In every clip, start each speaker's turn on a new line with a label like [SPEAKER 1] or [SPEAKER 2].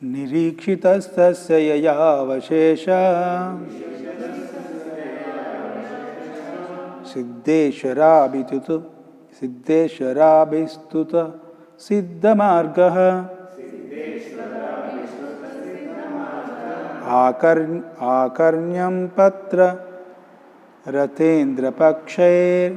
[SPEAKER 1] Nirikshitastya yayavashesha Siddheshwarabistuta Siddhamargaha Akarnyam Patra Rathendra Pakshair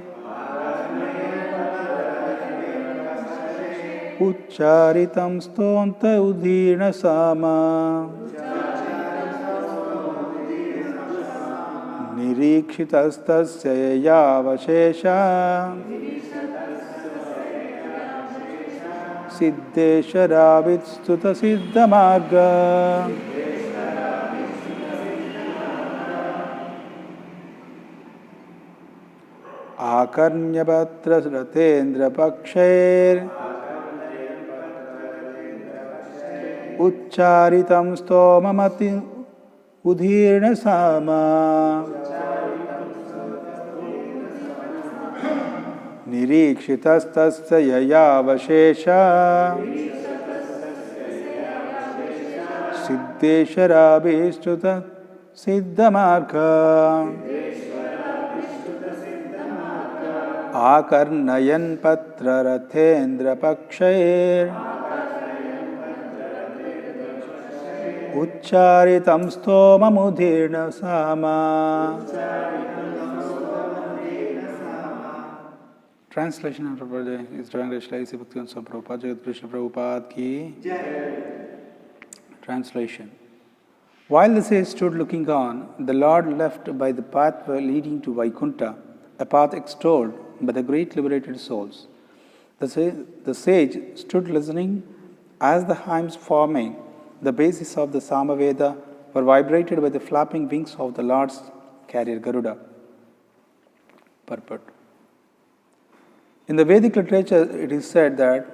[SPEAKER 1] Ucharitam Stonta Udhirna Sama Nirikshitastasya yavashesha Siddheshwarabistuta Siddhamarga Akarnyapatra Rathendra Pakshair Ucharitam Stomamati Udhirna Sama Nirikshitastasya yayavashesha Siddheshwarabistuta Siddhamarga Akarnayan Patra Rathendra Pakshair Ucharitam Stomamudhirna Sama. Translation of Prabhu is Divine Grace Laisi Bhaktivedanta Swami Prabhupada Jagat Krishna Prabhupada Ki Translation. While the sage stood looking on, the Lord left by the path leading to Vaikuntha, a path extolled by the great liberated souls. The sage stood listening as the hymns forming the basis of the Samaveda were vibrated by the flapping wings of the Lord's carrier Garuda. Purport. In the Vedic literature, it is said that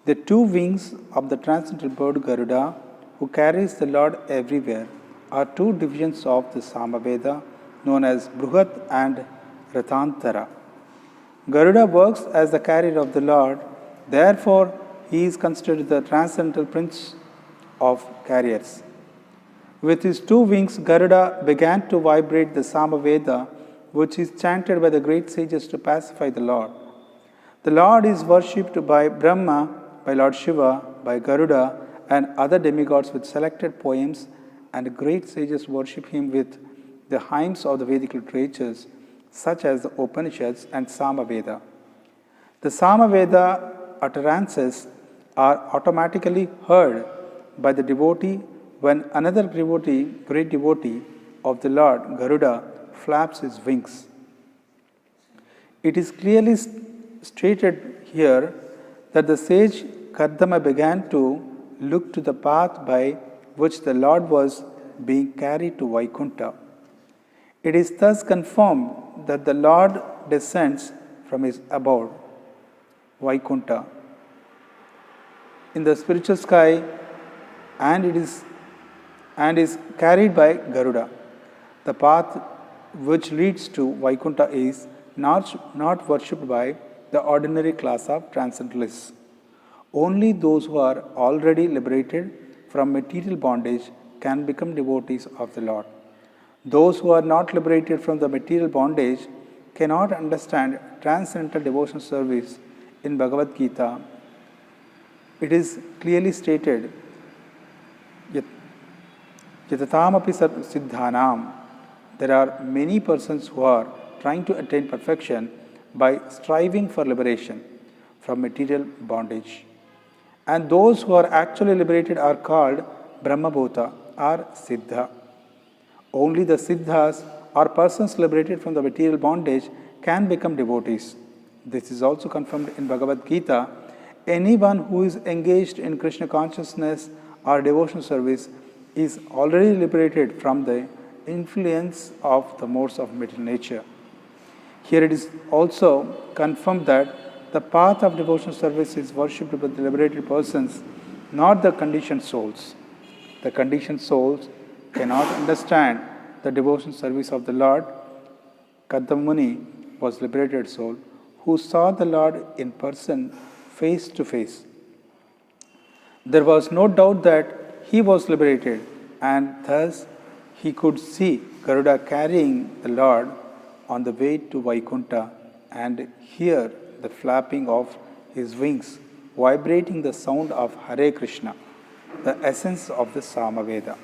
[SPEAKER 1] the two wings of the transcendental bird Garuda, who carries the Lord everywhere, are two divisions of the Samaveda known as Bruhat and Rathantara. Garuda works as the carrier of the Lord, therefore, he is considered the transcendental prince of carriers. With his two wings, Garuda began to vibrate the Samaveda, which is chanted by the great sages to pacify the Lord. The Lord is worshipped by Brahma, by Lord Shiva, by Garuda, and other demigods with selected poems, and great sages worship him with the hymns of the Vedic literatures, such as the Upanishads and Samaveda. The Samaveda utterances are automatically heard by the devotee when another devotee, great devotee of the Lord, Garuda, flaps his wings. It is clearly stated here that the sage Kardama began to look to the path by which the Lord was being carried to Vaikuntha. It is thus confirmed that the Lord descends from his abode, Vaikuntha, in the spiritual sky and is carried by Garuda. The path which leads to Vaikuntha is not worshipped by the ordinary class of transcendentalists. Only those who are already liberated from material bondage can become devotees of the Lord. Those who are not liberated from the material bondage cannot understand transcendental devotional service. In Bhagavad Gita, it is clearly stated, Yatathamapi siddhanam. There are many persons who are trying to attain perfection by striving for liberation from material bondage. And those who are actually liberated are called Brahmabhuta or Siddha. Only the Siddhas or persons liberated from the material bondage can become devotees. This is also confirmed in Bhagavad Gita. Anyone who is engaged in Krishna consciousness or devotional service is already liberated from the influence of the modes of material nature. Here it is also confirmed that the path of devotional service is worshipped by the liberated persons, not the conditioned souls. The conditioned souls cannot understand the devotional service of the Lord. Kadamuni was liberated soul who saw the Lord in person, face to face. There was no doubt that he was liberated, and thus he could see Garuda carrying the Lord on the way to Vaikuntha and hear the flapping of his wings, vibrating the sound of Hare Krishna, the essence of the Samaveda.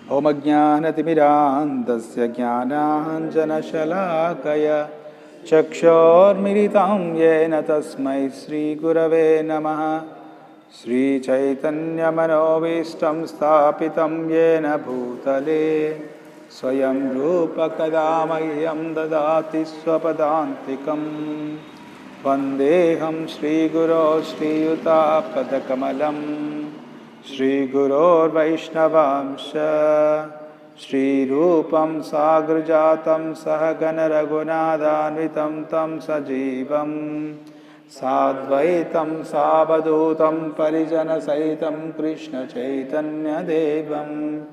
[SPEAKER 1] Om Ajnanatimirandasya Jnananjanashalakaya Chakshormilitam Yena Tasmai Sri Gurave Namaha Sri Chaitanya Manovistam Sthapitam Yena Bhutale Swayam Rupa Kadamahyam Dadati Swapadantikam Vandeham Sri Guru Sri Yuta Padakamalam Shri Gurur Vaishnavamsha Shri Rupam Sagrajatam Sahagana Raghunathanvitam Tam Sajivam Sadvaitam Sabadutam Parijana Saitam Krishna Chaitanya Devam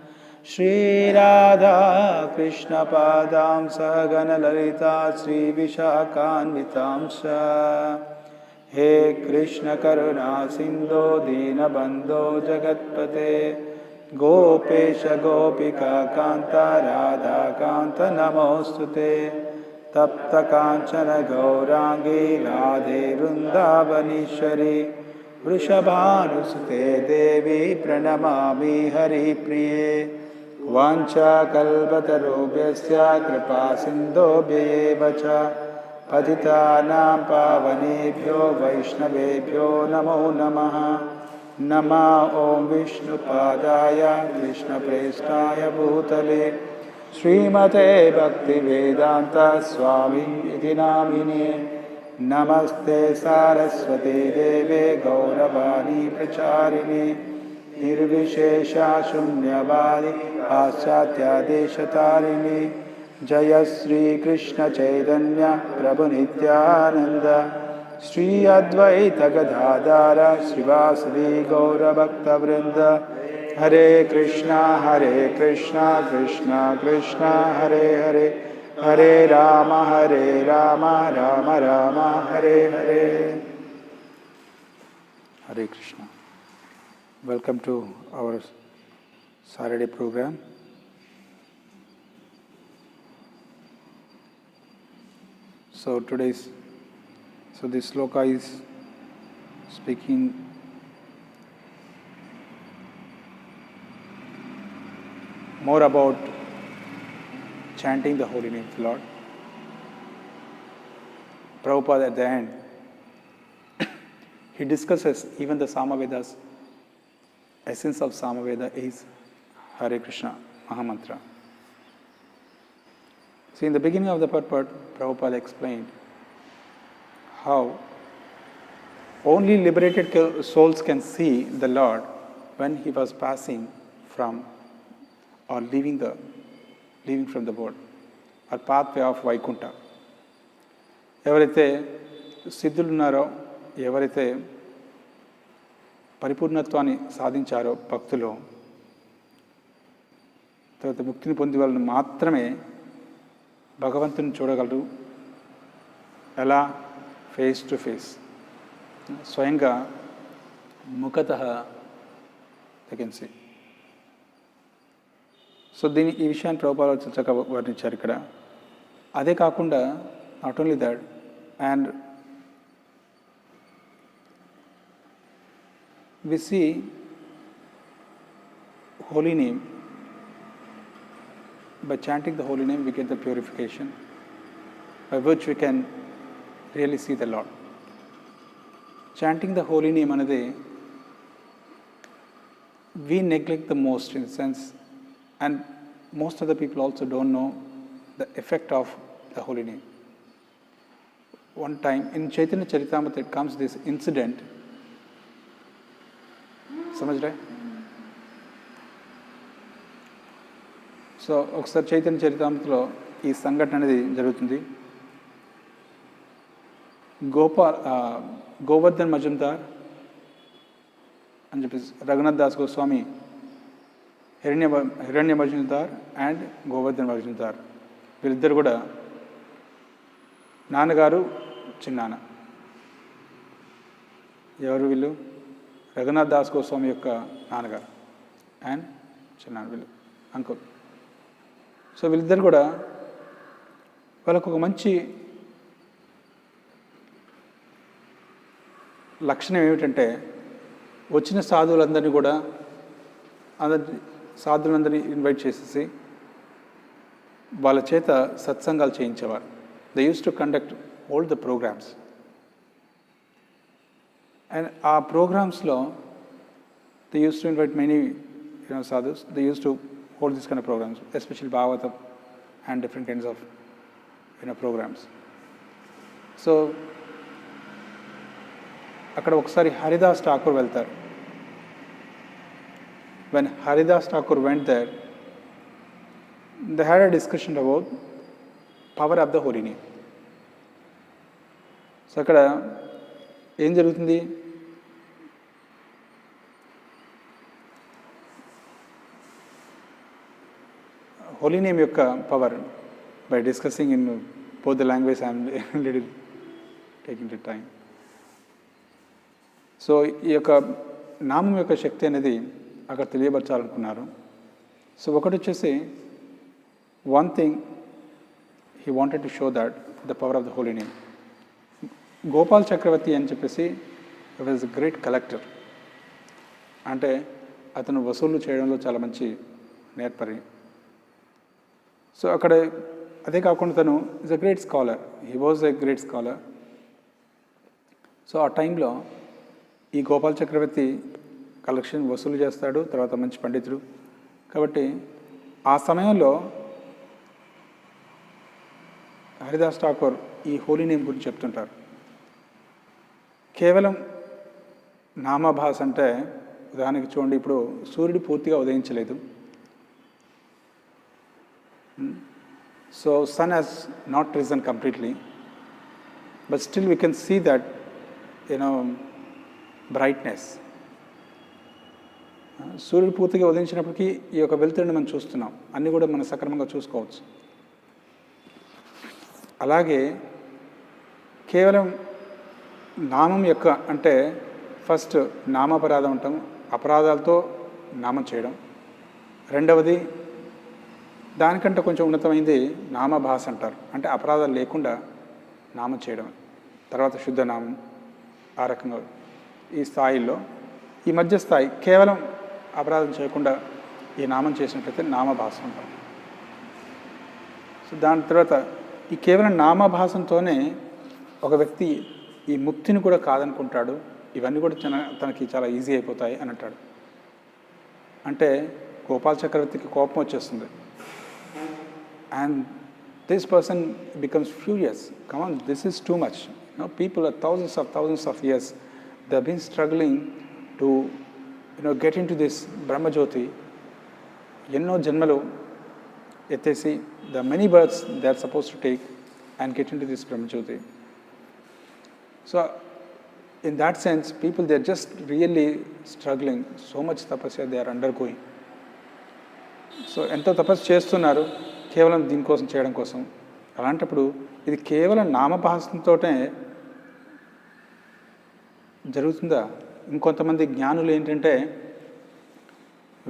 [SPEAKER 1] Shri Radha Krishna Padam Sahagana Lalita Shri Vishakhanvitamsha He Krishna Karuna Sindho Dina Bandho Jagatpate Gopesha Gopika Kanta Radha Kanta Namostute Tapta Kanchana Gaurangi Radhe Vrindavanishwari Vrishabhanusute Devi Pranamami Hari Priye Vancha Kalpatarubhyasya Kripa Sindho Bhyevacha Patitanam pavanebhyo vaishnavebhyo namo namaha Nama Om Vishnu Padaya Krishna Prestaya Bhutale Srimate Bhakti Vedanta Swami Iti Namine Namaste Saraswati Deve Gauravani Pracharini Nirvishesha Shunyavadi Paschatya Deshatarini Jaya Sri Krishna Chaitanya Prabhu Nityananda Sri Advaita Gadadhara Srivasadi Gaura Bhakta Vrinda Hare Krishna Krishna Krishna Hare Hare Hare Rama Rama Rama Hare Hare. Hare Krishna. Welcome to our Saturday program. So this sloka is speaking more about chanting the holy name of the Lord. Prabhupada at the end, he discusses even the Samaveda's essence of Samaveda is Hare Krishna Mahamantra. See, in the beginning of the purport, Prabhupada explained how only liberated souls can see the Lord when he was passing from or leaving from the world or pathway of Vaikuntha. ఎవరైతే సిద్ధులు ఉన్నారో, ఎవరైతే పరిపూర్ణత్వాన్ని సాధించారో భక్తులు, తర్వాత ముక్తిని పొందే వాళ్ళని మాత్రమే భగవంతుని చూడగలరు. ఎలా? ఫేస్ టు ఫేస్, స్వయంగా ముఖతః దే కెన్ సీ. సో ఈ విషయాన్ని ప్రభుపాద చక్కగా వర్ణించారు ఇక్కడ. అదే కాకుండా not only that, and we see holy name. By chanting the holy name, we get the purification by which we can really see the Lord. Chanting the holy name anade we neglect the most, in the sense, and most of the people also don't know the effect of the holy name. One time in Chaitanya Charitamrita it comes this incident. समझ रहे? So ఒకసారి చైతన్య చరితామృతలో ఈ సంఘటన అనేది జరుగుతుంది. గోవర్ధన్ మజుందార్ అని చెప్పేసి రఘునాథ్ దాస్ గోస్వామి, హిరణ్య మజుందార్ అండ్ గోవర్ధన్ మజుందార్ వీళ్ళిద్దరు కూడా నాన్నగారు చిన్నాన్న. ఎవరు వీళ్ళు? రఘునాథ్ దాస్ గోస్వామి యొక్క నాన్నగారు. అండ్ చిన్నాన్న వీళ్ళు అంకుల్. సో వీళ్ళిద్దరు కూడా వాళ్ళకు ఒక మంచి లక్షణం ఏమిటంటే వచ్చిన సాధువులందరినీ కూడా సాధువులందరినీ ఇన్వైట్ చేసేసి వాళ్ళ చేత సత్సంగాలు చేయించేవారు. They used to conduct all the programmes. And ఆ ప్రోగ్రామ్స్లో they used to invite many sadhus. They used to hold this kind of programs, especially Bhagavatam and different kinds of programs. So అక్కడ ఒకసారి హరిదాస్ ఠాకూర్ వెళ్తారు. When Haridas Thakur went there, they had a discussion about power of the holy name. So అక్కడ ఏం జరుగుతుంది, holy name యొక్క power by discussing in both the language I'm little taking the time. So ఈ యొక్క నామం యొక్క శక్తి అనేది అక్కడ తెలియపరచాలనుకున్నారు. సో ఒకటి వచ్చేసి one thing he wanted to show that the power of the holy name. Gopal Chakravarti అని చెప్పేసి వాజ్ ఎ గ్రేట్ కలెక్టర్. అంటే అతను వసూలు చేయడంలో చాలా మంచి నేర్పరి. సో అక్కడ అదే కాకుండా తను is a great scholar. He was a great scholar. So ఆ టైంలో ఈ గోపాల్ చక్రవర్తి కలెక్షన్ వసూలు చేస్తాడు, తర్వాత మంచి పండితుడు కాబట్టి ఆ సమయంలో హరిదాస్ ఠాకూర్ ఈ హోలీ నేమ్ గురించి చెప్తుంటారు. కేవలం నామభాష అంటే ఉదాహరణకి చూడండి, ఇప్పుడు సూర్యుడు పూర్తిగా ఉదయించలేదు. So sun has not risen completely, but still we can see that brightness. సూర్యుడు పూర్తిగా ఉదయించినప్పటికీ ఈ యొక్క వెలుతురుని మనం చూస్తున్నాం, అన్నీ కూడా మనం సక్రమంగా చూసుకోవచ్చు. అలాగే కేవలం నామం యొక్క అంటే ఫస్ట్ నామాపరాధం అంటాం, అపరాధాలతో నామం చేయడం. రెండవది దానికంటే కొంచెం ఉన్నతమైంది నామభాష అంటారు, అంటే అపరాధాలు లేకుండా నామం చేయడం. తర్వాత శుద్ధ నామం. ఆ రకంగా ఈ స్థాయిలో ఈ మధ్య స్థాయి కేవలం అపరాధం చేయకుండా ఈ నామం చేసినట్లయితే నామభాష అంటారు. సో దాని తర్వాత ఈ కేవలం నామభాషంతోనే ఒక వ్యక్తి ఈ ముక్తిని కూడా కాదనుకుంటాడు. ఇవన్నీ కూడా తనకి చాలా ఈజీ అయిపోతాయి అని అంటాడు. అంటే గోపాల్ చక్రవర్తికి కోపం వచ్చేస్తుంది. And this person becomes furious. Come on, this is too much. People are thousands of years, they have been struggling to get into this Brahma Jyoti. ఎన్నో జన్మలు ఎత్తేసి the many births they are supposed to take and get into this Brahma Jyoti. So in that sense, people, they are just really struggling. So much tapasya they are undergoing. So ఎంతో తపస్సు చేస్తున్నారు కేవలం దీనికోసం, చేయడం కోసం. అలాంటప్పుడు ఇది కేవలం నామభాషంతోటే జరుగుతుందా? ఇంకొంతమంది జ్ఞానులు ఏంటంటే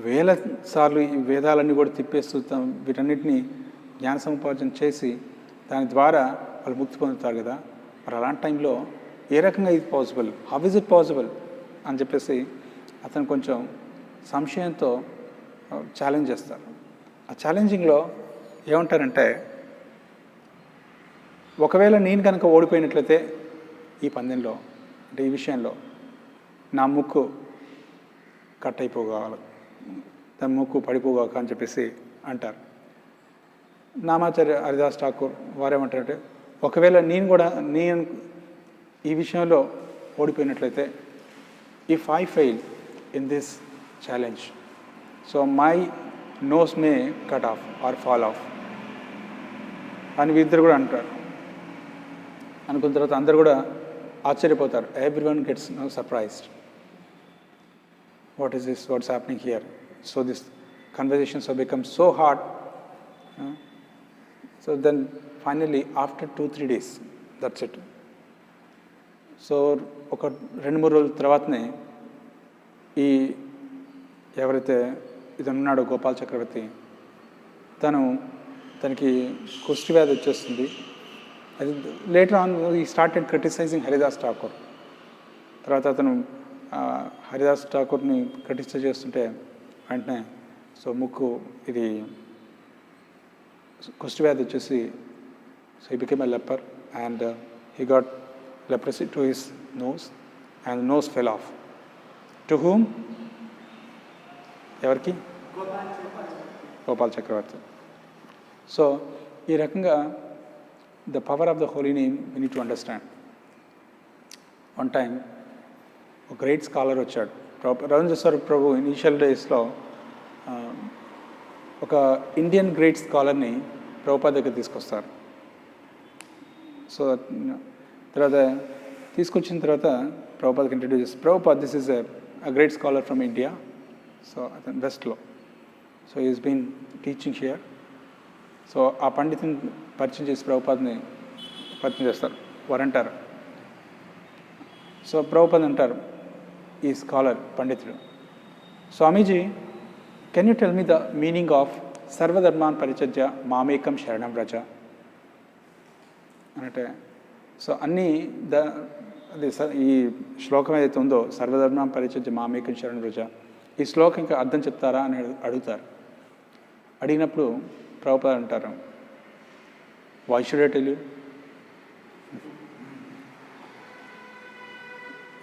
[SPEAKER 1] వేల సార్లు ఈ వేదాలన్నీ కూడా తిప్పేస్తూ వీటన్నిటిని జ్ఞాన సముపార్జన చేసి దాని ద్వారా వాళ్ళు ముక్తి పొందుతారు కదా. మరి అలాంటి టైంలో ఏ రకంగా ఇది possible, how is it possible అని చెప్పేసి అతను కొంచెం సంశయంతో ఛాలెంజ్ చేస్తారు. ఆ ఛాలెంజింగ్లో ఏమంటారంటే, ఒకవేళ నేను కనుక ఓడిపోయినట్లయితే ఈ పందెంలో, అంటే ఈ విషయంలో నా ముక్కు కట్ అయిపోగాలి, దాని ముక్కు పడిపోగాక అని చెప్పేసి అంటారు. నామాచార్య హరిదాస్ ఠాకూర్ వారేమంటారంటే, ఒకవేళ నేను ఈ విషయంలో ఓడిపోయినట్లయితే, if I fail in this challenge, so my nose may cut off or fall off అని వీరిద్దరు కూడా అంటారు. అనుకున్న తర్వాత అందరు కూడా ఆశ్చర్యపోతారు. Everyone gets surprised. What is this, what's happening here? So this conversations have become so hard. So then finally after 2-3 days, that's it. So ఒక 2-3 రోజుల తర్వాతనే ఈ ఎవరైతే ఇతనున్నాడు గోపాల్ చక్రవర్తి, తనకి కుష్టి వ్యాధి వచ్చేస్తుంది. అది లేటర్ ఆన్ ఈ స్టార్టెడ్ క్రిటిసైజింగ్ హరిదాస్ ఠాకూర్. తర్వాత అతను హరిదాస్ ఠాకూర్ని క్రిటిసైజ్ చేస్తుంటే వెంటనే ముక్కు ఇది కుష్టి వ్యాధి వచ్చేసి he became a leper and he got leprosy to his nose and the nose fell off. To whom? ఎవరికి? గోపాల్ చక్రవర్తి. సో ఈ రకంగా the power of the holy name we need to understand. One time a great scholar వచ్చాడు. రవీంద్ర ప్రభు initial డేస్లో ఒక Indian great స్కాలర్ని Prabhupada దగ్గర తీసుకొస్తారు. So తర్వాత తీసుకొచ్చిన తర్వాత ప్రభుపాదకి ఇంట్రడ్యూస్ చేస్తారు. Prabhupad, this is a great scholar from India. So అతను వెస్ట్లో. So is been teaching here. So ఆ పండితుని పరిచయం చేసి ప్రభుపాద్ని పరిచయం చేస్తారు. వారు అంటారు, సో ప్రభుపాద్ అంటారు, ఈ స్కాలర్ పండితుడు, Swamiji, can you tell me the meaning of సర్వధర్మాన్ పరిచర్య మామేకం శరణం వ్రజ అంటే. సో అన్నీ ఈ శ్లోకం ఏదైతే ఉందో, సర్వధర్మాన్ పరిచర్య మామేకం శరణం వ్రజ, ఈ శ్లోకం ఇంకా అర్థం చెప్తారా అని అడుగుతారు. అడిగినప్పుడు ప్రభుపాద అంటారు, why should I tell you?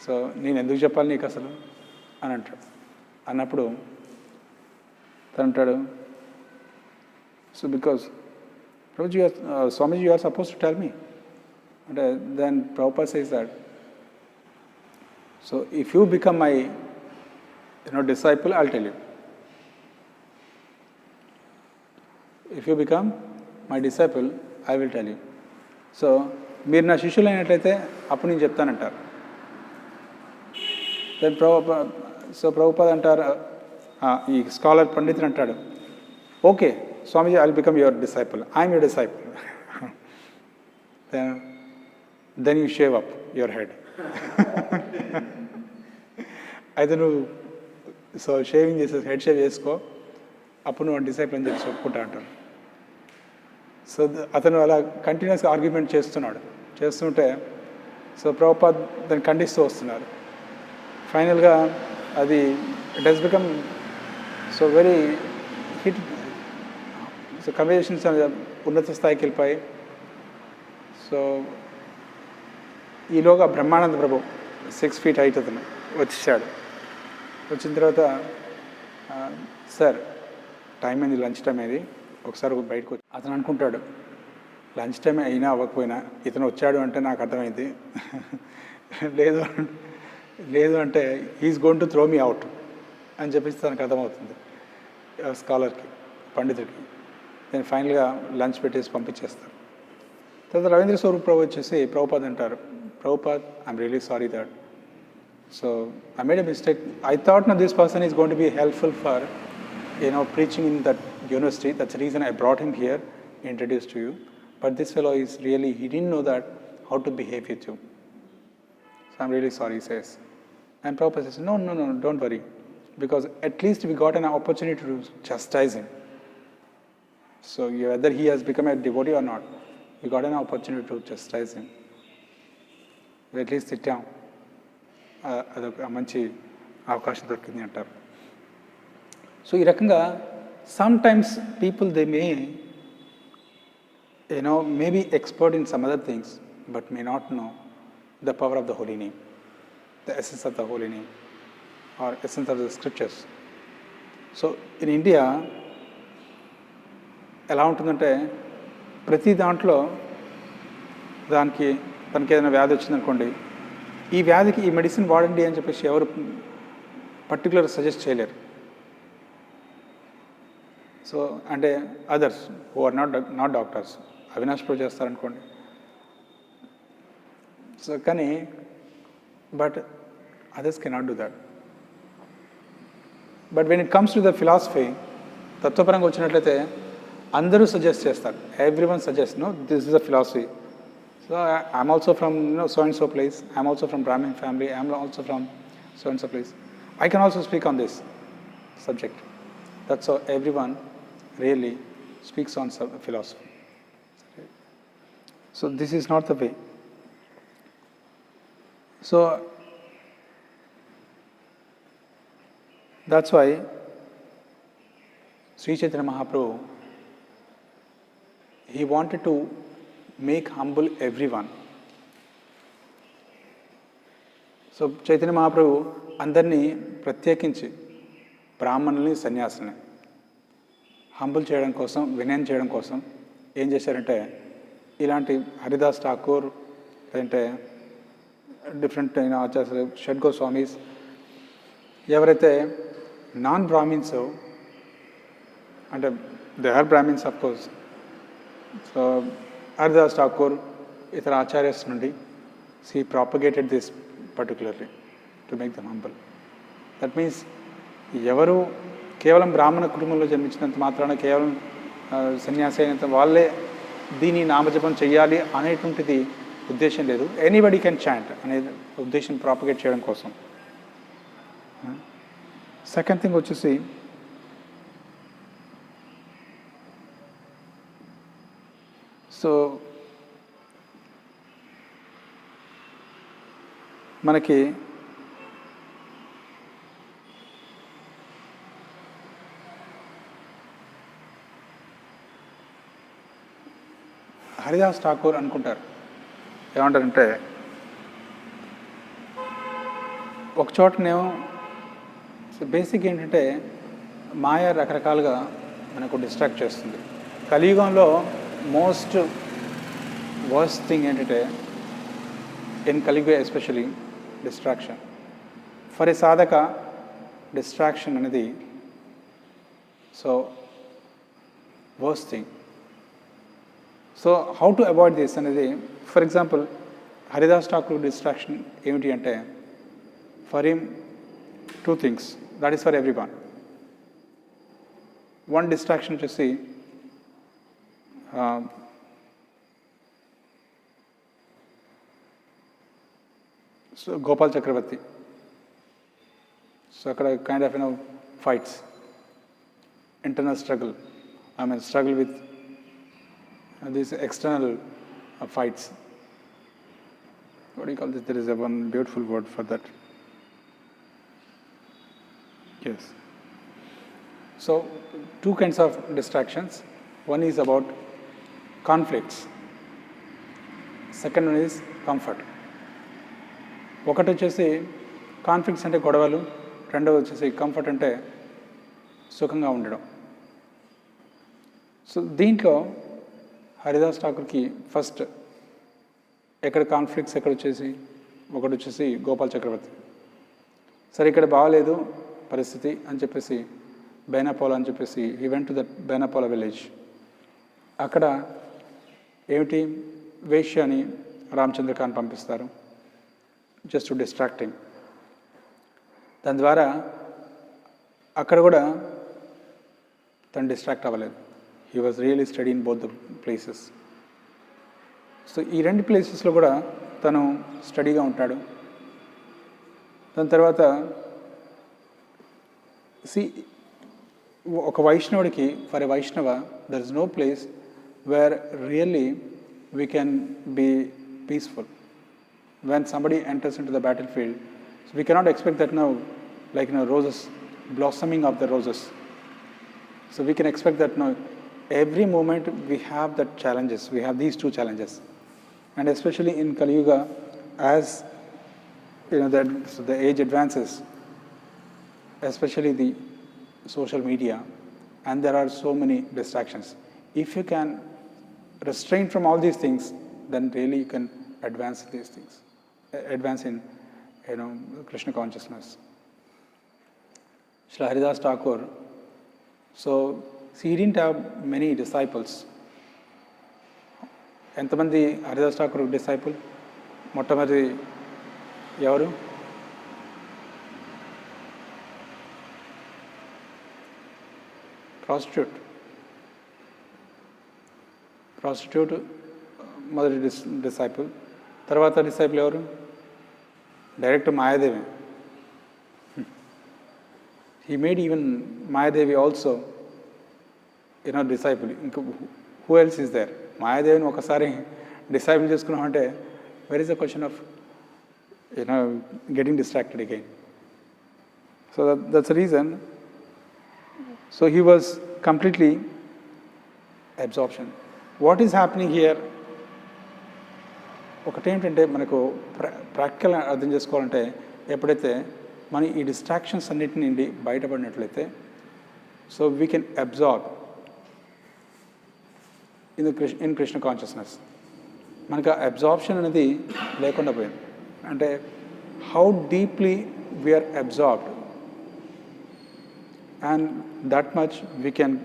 [SPEAKER 1] So నేను ఎందుకు చెప్పాలి నీకు అసలు అని అంటాడు. అన్నప్పుడు తను అంటాడు, so because Prabhuji Swamiji you are suppose to tell me అంటే. Then Prabhupada says that, so if you become my disciple, I'll tell you. If you become my disciple, I will tell you. So మీరు నా శిష్యులు అయినట్లయితే అప్పుడు నేను చెప్తానంటారు. దెన్ ప్రభుపాద అంటారు, ఈ scholar పండితుడు అంటాడు, okay Swamiji, I will become your disciple, I'm your disciple. Then you shave up your head. అయితే నువ్వు షేవింగ్ చేసే హెడ్ షేవ్ చేసుకో, అప్పుడు నువ్వు డిసైపుల్ అని చెప్పి చెప్పుకుంటా అంటారు. సో అతను అలా కంటిన్యూస్గా ఆర్గ్యుమెంట్ చేస్తుంటే ప్రభుపాద్ దాన్ని ఖండిస్తూ వస్తున్నారు. ఫైనల్గా అది it has become very hit. So conversations ఉన్నత స్థాయికి వెళ్ళిపోయి. సో ఈలోగా బ్రహ్మానంద ప్రభు 6 feet హైట్ అతను వచ్చేసాడు. వచ్చిన తర్వాత, సార్ టైం అయింది, లంచ్ టైం అయింది, ఒకసారి బయటకు వచ్చి. అతను అనుకుంటాడు, లంచ్ టైం అయినా అవ్వకపోయినా ఇతను వచ్చాడు అంటే నాకు అర్థమైంది, లేదు అంటే is going to throw me out అని చెప్పేసి తనకు అర్థమవుతుంది స్కాలర్కి, పండితుడికి. నేను ఫైనల్గా లంచ్ పెట్టేసి పంపించేస్తాను. తర్వాత రవీంద్ర స్వరూప్ ప్రభు వచ్చేసి ప్రభుపాద్ అంటారు, Prabhupad, I'm really sorry that. So I made a mistake. I thought now this person is going to be helpful for preaching in that university. That's the reason I brought him here, introduced to you. But this fellow is really, he didn't know that how to behave with you. So I'm really sorry, he says. And Prabhupada says, no, don't worry. Because at least we got an opportunity to chastise him. So whether he has become a devotee or not, we got an opportunity to chastise him. We at least sit down. అదొక మంచి అవకాశం దొరికింది అంటారు. So ఈ రకంగా some times people they may be expert in some other things but may not know the power of the holy name, the essence of the holy name or essence of the scriptures. So in India ఎలా ఉంటుందంటే, ప్రతి దాంట్లో తనకి ఏదైనా వ్యాధి వచ్చిందనుకోండి, ఈ వ్యాధికి ఈ మెడిసిన్ వాడండి అని చెప్పేసి ఎవరు పర్టికులర్ సజెస్ట్ చేయలేరు. సో అంటే others who are not doctors, Avinash ప్రో చేస్తారనుకోండి. సో కానీ but others cannot do that. But when it comes to the philosophy, తత్వపరంగా వచ్చినట్లయితే అందరూ సజెస్ట్ చేస్తారు. Everyone suggest, no this is the philosophy. So I'm also from so and so place. I'm also from Brahmin family. I'm also from so and so place. I can also speak on this subject. That's how everyone really speaks on philosophy. So this is not the way. So that's why Sri Chaitanya Mahaprabhu, he wanted to make humble everyone. So Chaitanya Mahaprabhu అందరినీ ప్రత్యేకించి బ్రాహ్మణుల్ని సన్యాసుల్ని humble చేయడం కోసం, వినయం చేయడం కోసం ఏం చేశారంటే ఇలాంటి హరిదాస్ ఠాకూర్ లేదంటే డిఫరెంట్ అయిన ఆచార్యులు, షడ్గో స్వామీస్, ఎవరైతే నాన్ బ్రాహ్మిన్స్ అంటే they are Brahmins of course. So Haridas Thakur ఇతర ఆచార్యస్ నుండి he propagated this particularly to make them humble. That means ఎవరు కేవలం బ్రాహ్మణ కుటుంబంలో జన్మించినంత మాత్రాన కేవలం సన్యాసి అయినంత వాళ్ళే దీని నామజపం చేయాలి అనేటువంటిది ఉద్దేశం లేదు. ఎనీబడి కెన్ చాంట్ అనే ఉద్దేశం ప్రాపగేట్ చేయడం కోసం. సెకండ్ థింగ్ వచ్చేసి సో మనకి హరిదాస్ ఠాకూర్ అనుకుంటారు, ఏమంటారంటే ఒక చోటనేమో బేసిక్ ఏంటంటే మాయ రకరకాలుగా మనకు డిస్ట్రాక్ట్ చేస్తుంది. కలియుగంలో మోస్ట్ వర్స్ట్ థింగ్ ఏంటంటే in Kaliga especially distraction. For a sadhaka, distraction anadi so worst thing. So how to avoid this anadi, for example, Haridas Thakur distraction emiti ante for him two things, that is for everyone. One distraction to see so Gopal Chakravarti. So akkada kind of fights, internal struggle. Struggle with these external fights. What do you call this? There is one beautiful word for that. Yes. So two kinds of distractions. One is about conflicts. Second one is comfort. ఒకటి వచ్చేసి conflicts అంటే గొడవలు, రెండవది వచ్చేసి comfort అంటే సుఖంగా ఉండడం. So దీంట్లో హరిదాస్ ఠాకూర్కి ఫస్ట్ ఎక్కడ కాన్ఫ్లిక్ట్స్ ఎక్కడ వచ్చేసి ఒకటి వచ్చేసి గోపాల్ చక్రవర్తి. సరే ఇక్కడ బాగాలేదు పరిస్థితి అని చెప్పేసి బైనాపోలా అని చెప్పేసి he went to that Bainapola village. అక్కడ ఏమిటి వేష్య అని రామచంద్రకాన్ని పంపిస్తారు, జస్ట్ టు డిస్ట్రాక్టింగ్. దాని ద్వారా అక్కడ కూడా తను డిస్ట్రాక్ట్ అవ్వలేదు. He was really study in both the places. So ఈ రెండు ప్లేసెస్లో కూడా తను స్టడీగా ఉంటాడు. దాని తర్వాత ఒక వైష్ణవుడికి, for a Vaishnava there is no place where really we can be peaceful. When somebody enters into the battlefield, so we cannot expect that now, like roses, blossoming of the roses. So we can expect that now, every moment we have that challenges. We have these two challenges, and especially in Kali Yuga, as that so the age advances, especially the social media, and there are so many distractions. If you can restrain from all these things, then really you can advance these things. Advance in Krishna consciousness. Shri Haridas Thakur, so he didn't have many disciples. ఎంతమంది Haridas Thakur disciple? మొట్టమొదటి ఎవరు? Prostitute మొదటి disciple. తర్వాత disciple ఎవరు? Direct Mayadevi. He made even Mayadevi also, disciple. Who else is there? Mayadevi okasari disciple cheskunnamante, where is the question of, getting distracted again? So that's the reason. So he was completely absorption. What is happening here? ఒకటి ఏంటంటే మనకు practical అర్థం చేసుకోవాలంటే ఎప్పుడైతే మనం ఈ distractions అన్నిటి నుండి బయటపడినట్లయితే so we can absorb in Krishna consciousness. మనకు అబ్జార్ప్షన్ అనేది లేకుండా పోయింది. అంటే how deeply we are absorbed and that much we can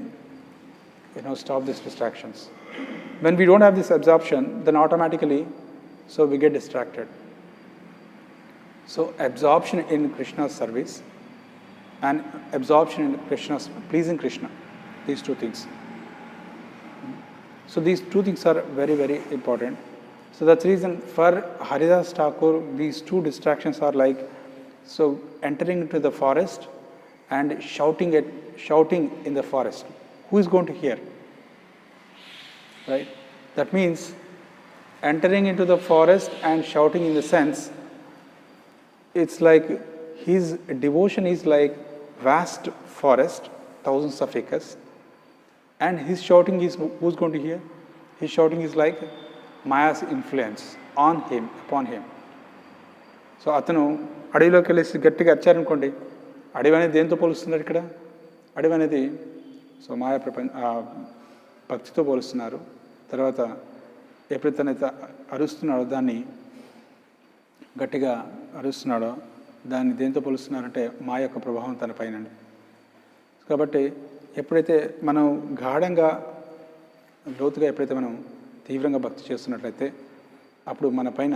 [SPEAKER 1] stop these distractions. When we don't have this absorption, then automatically so we get distracted. So absorption in Krishna's service and absorption in Krishna's pleasing Krishna, these two things. So these two things are very, very important. So that's the reason for Haridas Thakur, these two distractions are like, so entering into the forest and shouting in the forest. Who is going to hear? Right? That means entering into the forest and shouting in the sense, it's like his devotion is like vast forest, thousands of acres, and his shouting is, who's going to hear? His shouting is like Maya's influence on him, upon him. So అతను అడవిలోకి వెళ్ళేసి గట్టిగా అరిచారనుకోండి, అడవి అనేది దేంతో పోలుస్తున్నారు ఇక్కడ? అడవి అనేది సో మాయా భక్తితో పోలుస్తున్నారు. తర్వాత ఎప్పుడైతే తనైతే అరుస్తున్నాడో, దాన్ని గట్టిగా అరుస్తున్నాడో దాన్ని దేంతో పోలుస్తున్నారంటే మా యొక్క ప్రభావం తన పైన. కాబట్టి ఎప్పుడైతే మనం గాఢంగా లోతుగా ఎప్పుడైతే మనం తీవ్రంగా భక్తి చేస్తున్నట్లయితే అప్పుడు మన పైన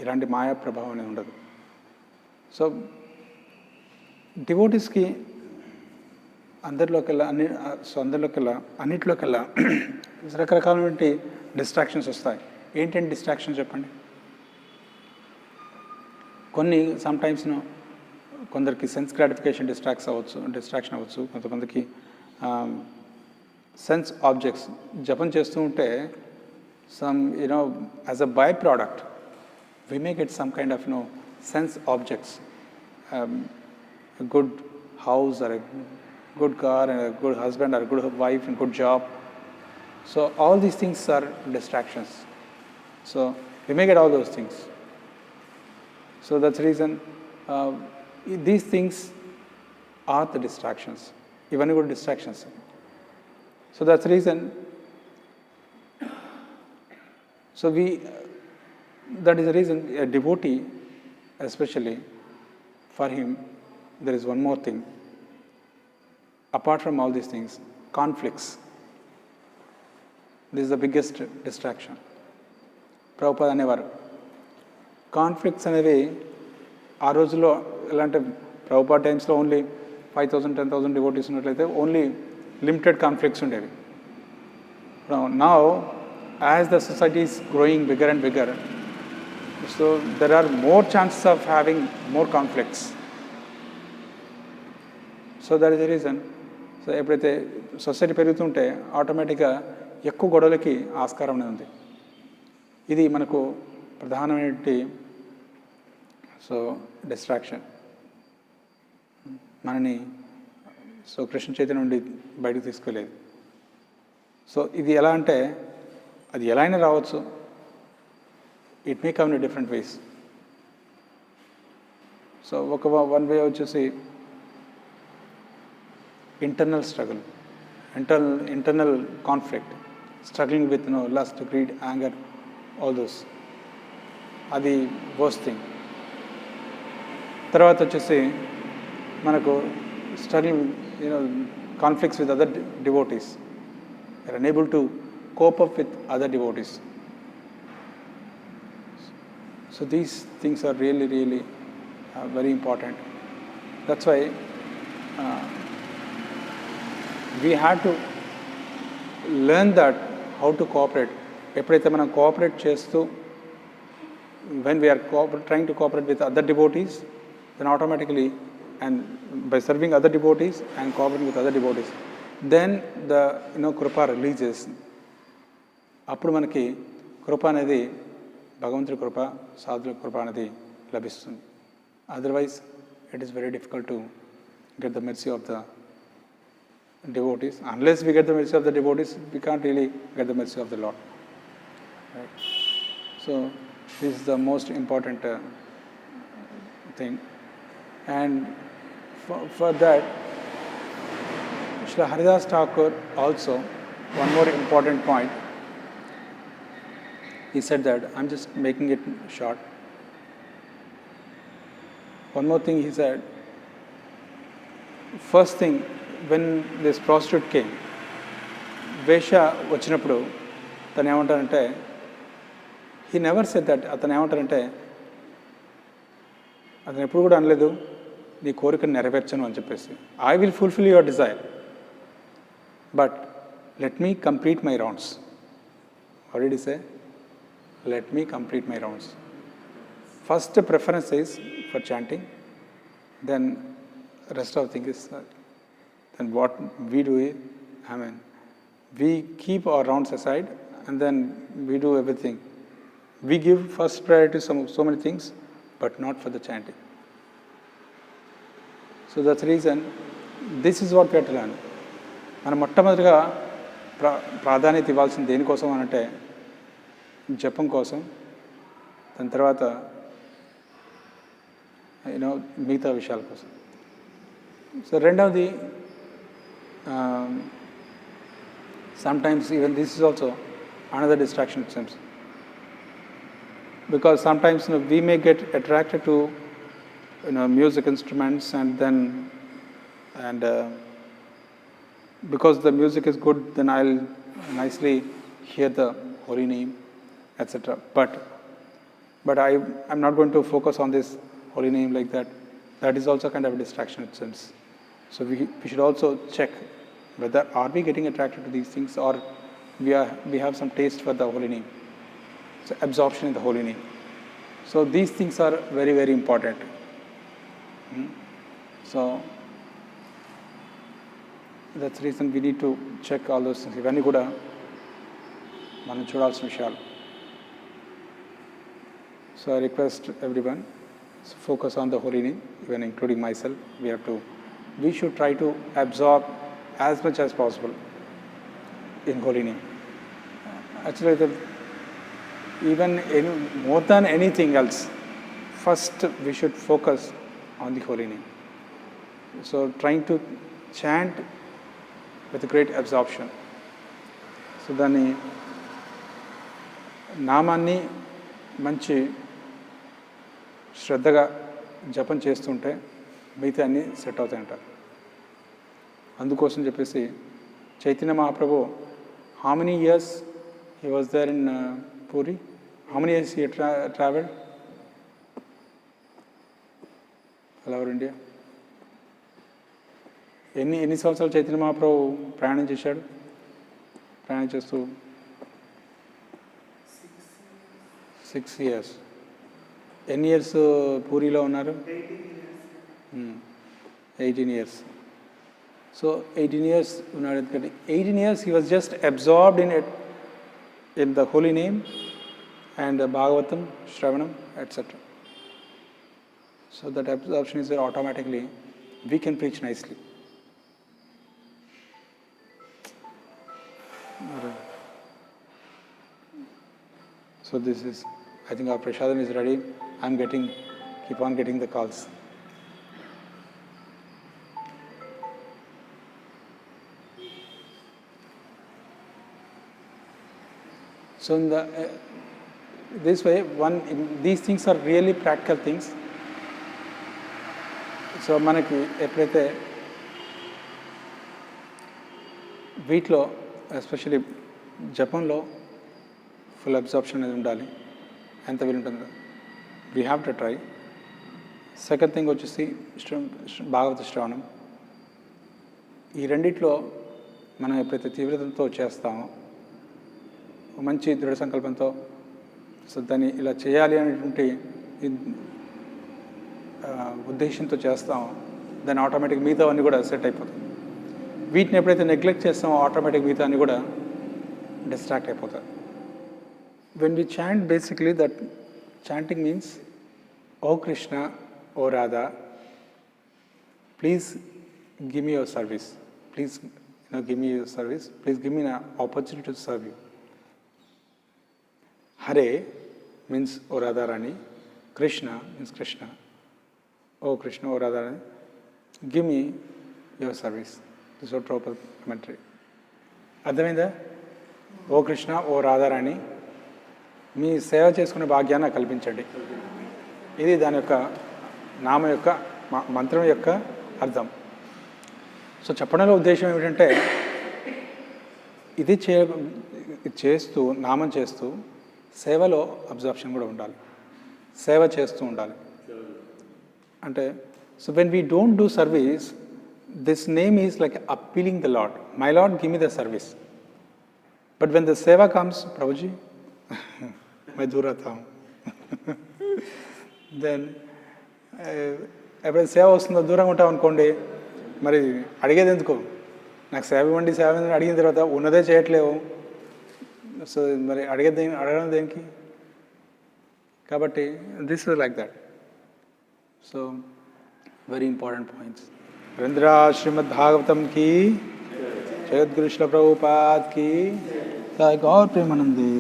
[SPEAKER 1] ఇలాంటి మాయా ప్రభావం అనేది ఉండదు. సో డివోటీస్కి అందరిలోకెల్లా అన్నింటిలోకెల్లా రకరకాలైనటువంటి డిస్ట్రాక్షన్స్ వస్తాయి. ఏంటంటే డిస్ట్రాక్షన్ చెప్పండి. కొన్ని సమ్టైమ్స్ కొందరికి సెన్స్ గ్రాటిఫికేషన్ డిస్ట్రాక్షన్ అవ్వచ్చు. కొంతమందికి సెన్స్ ఆబ్జెక్ట్స్ జపం చేస్తూ ఉంటే some as a byproduct we may get some kind of sense objects, good house or good car and a good husband or a good wife and good job. So all these things are distractions. So we may get all those things. So that's the reason these things are the distractions. Even good distractions. So that's the reason. So that is the reason a devotee, especially for him, there is one more thing. Apart from all these things, conflicts. This is the biggest distraction. Prabhupada అనేవారు conflicts అనేవి ఆ రోజుల్లో ఎలా అంటే ప్రభుపాద టైమ్స్లో only 5,000 10,000 devotees ఉన్నట్లయితే only limited conflicts ఉండేవి. Now as the society is growing bigger and bigger, so there are more chances of having more conflicts. So that is the reason. So ఎప్పుడైతే సొసైటీ పెరుగుతుంటే ఆటోమేటిక్గా ఎక్కువ గొడవలకి ఆస్కారం అనేది ఉంది. ఇది మనకు ప్రధానమైనటువంటి సో డిస్ట్రాక్షన్ మనని సో కృష్ణ చైతన్యం నుండి బయటకు తీసుకెళ్ళేది. సో ఇది ఎలా అంటే అది ఎలా అయినా రావచ్చు. It may come in different ways. So one way వచ్చేసి internal struggle, internal conflict, struggling with lust, greed, anger, all those. అది worst thing. తర్వాత వచ్చేసి మనకు struggling, conflicts with other devotees. They are unable to cope up with other devotees. So these things are really, really very important. That's why we had to learn that how to cooperate. ఎప్పుడైతే మనం cooperate చేస్తూ when we are trying to cooperate with other devotees, then automatically and by serving other devotees and cooperating with other devotees, then the krupa releases. అప్పుడు మనకి కృప అనేది భగవంతుడి కృప, సాధుల కృప అనేది లభిస్తుంది. Otherwise it is very difficult to get the mercy of the devotees. Unless we get the mercy of the devotees, we can't really get the mercy of the Lord. Right? So this is the most important thing. And for that, Srila Haridas Thakur also, one more important point, he said that, I'm just making it short. One more thing he said, first thing, when this prostitute came, Vesha వచ్చినప్పుడు తను ఏమంటారంటే, he never said that, అతను ఏమంటారంటే, అతను ఎప్పుడు కూడా అనలేదు నీ కోరికను నెరవేర్చను అని చెప్పేసి, I will fulfil your desire but let me complete my rounds. What did he say? Let me complete my rounds. First preference is for chanting, then rest of things is then what we do is, we keep our rounds aside and then we do everything. We give first priority to so many things, but not for the chanting. So that's the reason, this is what we have to learn. మనం మొట్టమొదటిగా ప్రాధాన్యత ఇవ్వాల్సింది దేనికోసం అనంటే జపం కోసం, దాని తర్వాత మిగతా విషయాల కోసం. So రెండవది, sometimes even this is also another distraction it seems, because sometimes we may get attracted to music instruments and because the music is good, then I'll nicely hear the holy name, etc. But I'm not going to focus on this holy name like that. That is also kind of a distraction it seems. So we should also check whether are we getting attracted to these things, or we have some taste for the holy name. So absorption in the holy name. So these things are very, very important. So that's the reason we need to check all those things. Ivanni kuda మనం చూడాల్సిన విషయాలు. So I request everyone, focus on the holy name, even including myself. We should try to absorb as much as possible in holy name. Actually, even more than anything else, first we should focus on the holy name. So trying to chant with great absorption. So దాన్ని నామాన్ని మంచి శ్రద్ధగా జపం చేస్తుంటే మిగతా అన్నీ set అవుతాయంటారు. అందుకోసం చెప్పేసి Chaitanya Mahaprabhu, how many years he was there in Puri? How many years he traveled all over India? ఎన్ని సంవత్సరాలు చైతన్య మహాప్రభు ప్రయాణం చేశాడు? ప్రయాణం చేస్తూ 6 years. ఎన్ని ఇయర్స్ పూరిలో ఉన్నారు? 18 years. So 18 years ఉన్నాడు. ఎందుకంటే 18 years he was just absorbed in the holy name and Bhagavatam, Shravanam, etc. So that absorption is there automatically. We can preach nicely. So this is, I think our prasadam is ready. Keep on getting the calls. So in this way, these things are really practical things. So మనకి ఎప్పుడైతే వీటిలో especially జపంలో full absorption అనేది ఉండాలి. ఎంత వీలుంటుందో we have to try. Second thing వచ్చేసి భాగవత శ్రవణం. ఈ రెండిట్లో మనం ఎప్పుడైతే తీవ్రతతో చేస్తామో, మంచి దృఢ సంకల్పంతో, సో దాన్ని ఇలా చేయాలి అనేటువంటి ఉద్దేశంతో చేస్తామో, దాని ఆటోమేటిక్ మిగతా అన్నీ కూడా సెట్ అయిపోతాయి. వీటిని ఎప్పుడైతే నెగ్లెక్ట్ చేస్తామో ఆటోమేటిక్ మిగతా అన్నీ కూడా డిస్ట్రాక్ట్ అయిపోతాయి. When we chant basically that chanting means O Krishna, O Radha, please give me your service, please give me your service, please give me an opportunity to serve you. Hare means O Radharani, Krishna means Krishna, O Krishna, O Radharani, give me your service. This is what proper commentary. అర్థమైందా? ఓ కృష్ణ, ఓ రాధారాణి, మీ సేవ చేసుకునే భాగ్యాన్ని నాకు కల్పించండి. ఇది దాని యొక్క నామ యొక్క మంత్రం యొక్క అర్థం. సో చెప్పడంలో ఉద్దేశం ఏమిటంటే ఇది చేస్తూ నామం చేస్తూ సేవలో అబ్జర్ప్షన్ కూడా ఉండాలి, సేవ చేస్తూ ఉండాలి. అంటే so when we don't do service, this name is like appealing the Lord, my Lord give me the service. But when the సేవ కమ్స్, ప్రభుజీ మై దూర్ రహతా హూం, దెన్ ఎప్పుడైతే సేవ వస్తుందో దూరంగా ఉంటాం అనుకోండి, మరి అడిగేది ఎందుకు? నాకు సేవ ఇవ్వండి, సేవ అడిగిన తర్వాత ఉన్నదే చేయట్లేవు, సో మరి అడగడం దేనికి? కాబట్టి this is like that. So very important points. Ravindra Srimad Bhagavatam की, जगद्गुरु श्रील प्रभुपाद की, गौर प्रेमानंदे.